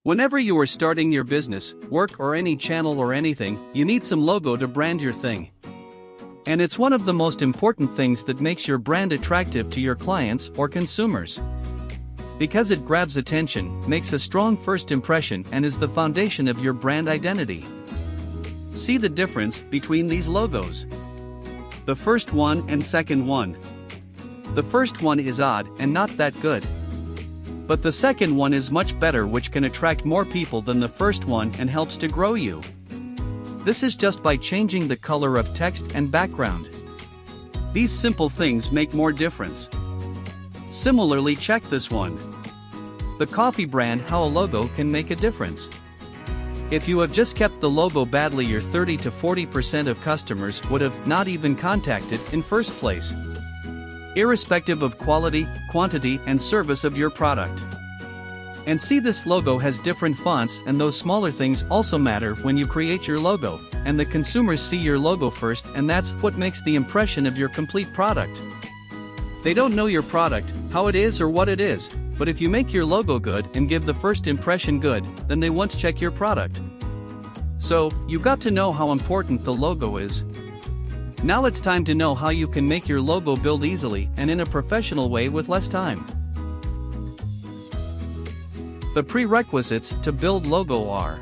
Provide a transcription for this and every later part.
Whenever you are starting your business, work or any channel or anything, you need some logo to brand your thing. And it's one of the most important things that makes your brand attractive to your clients or consumers. Because it grabs attention, makes a strong first impression and is the foundation of your brand identity. See the difference between these logos. The first one and second one. The first one is odd and not that good. But the second one is much better, which can attract more people than the first one and helps to grow you. This is just by changing the color of text and background. These simple things make more difference. Similarly, check this one. The coffee brand, how a logo can make a difference. If you have just kept the logo badly, your 30 to 40% of customers would have not even contacted in first place, irrespective of quality, quantity, and service of your product. And see, this logo has different fonts, and those smaller things also matter when you create your logo, and the consumers see your logo first, and that's what makes the impression of your complete product. They don't know your product, how it is or what it is, but if you make your logo good and give the first impression good, then they want to check your product. So, you got to know how important the logo is. Now it's time to know how you can make your logo build easily and in a professional way with less time. The prerequisites to build logo are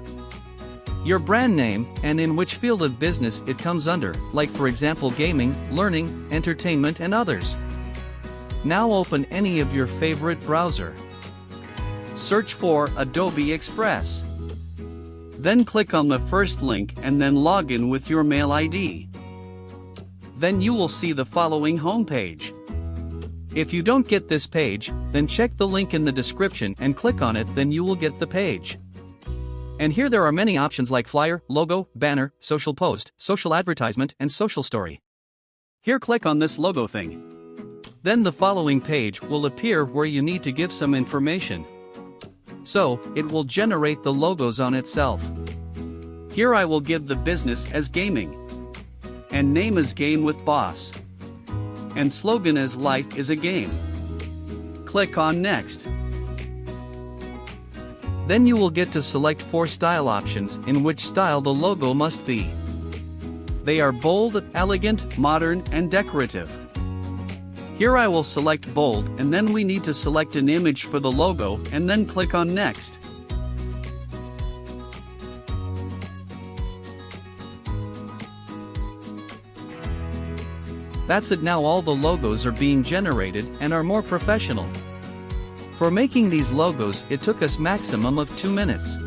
your brand name and in which field of business it comes under, like for example gaming, learning, entertainment and others. Now open any of your favorite browser. Search for Adobe Express. Then click on the first link and then log in with your mail ID. Then you will see the following homepage. If you don't get this page, then check the link in the description and click on it, then you will get the page. And here there are many options like flyer, logo, banner, social post, social advertisement, and social story. Here click on this logo thing. Then the following page will appear where you need to give some information. So, it will generate the logos on itself. Here I will give the business as gaming. And name as Game with Boss. And slogan as Life is a Game. Click on Next. Then you will get to select 4 style options in which style the logo must be. They are bold, elegant, modern, and decorative. Here I will select bold, and then we need to select an image for the logo and then click on Next. That's it. Now all the logos are being generated and are more professional. For making these logos, it took us maximum of 2 minutes.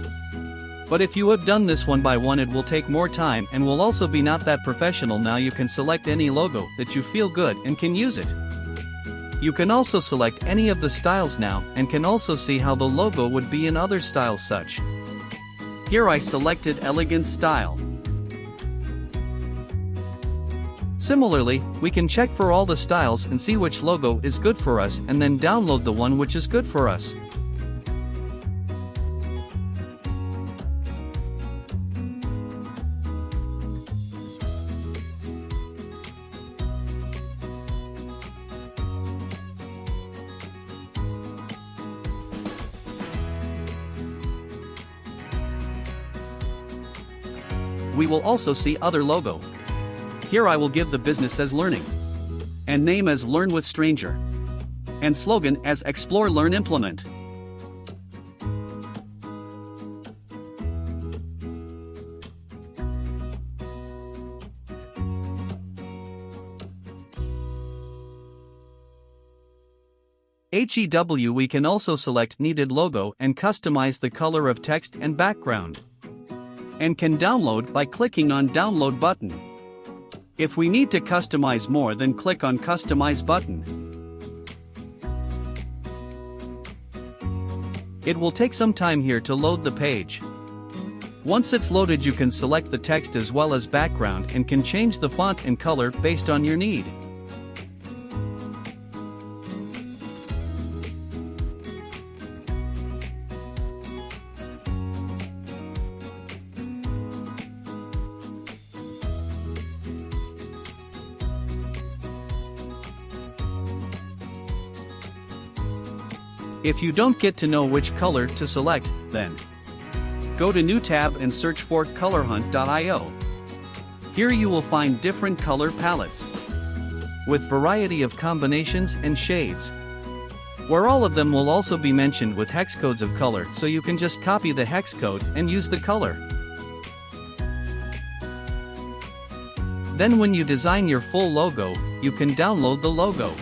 But if you have done this one by one, it will take more time and will also be not that professional. Now you can select any logo that you feel good and can use it. You can also select any of the styles now and can also see how the logo would be in other styles such. Here I selected elegant style. Similarly, we can check for all the styles and see which logo is good for us and then download the one which is good for us. We will also see other logo. Here I will give the business as Learning. And name as Learn with Stranger. And slogan as Explore, Learn, Implement. HEW. We can also select needed logo and customize the color of text and background. And can download by clicking on Download button. If we need to customize more, then click on Customize button. It will take some time here to load the page. Once it's loaded, you can select the text as well as background and can change the font and color based on your need. If you don't get to know which color to select, then Go to New tab and search for colorhunt.io. Here you will find different color palettes with variety of combinations and shades, where all of them will also be mentioned with hex codes of color, so you can just copy the hex code and use the color. Then when you design your full logo, you can download the logo.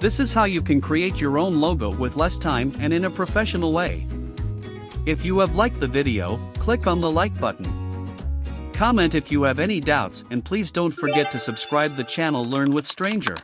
This is how you can create your own logo with less time and in a professional way. If you have liked the video, click on the like button. Comment if you have any doubts, and please don't forget to subscribe the channel Learn with Stranger.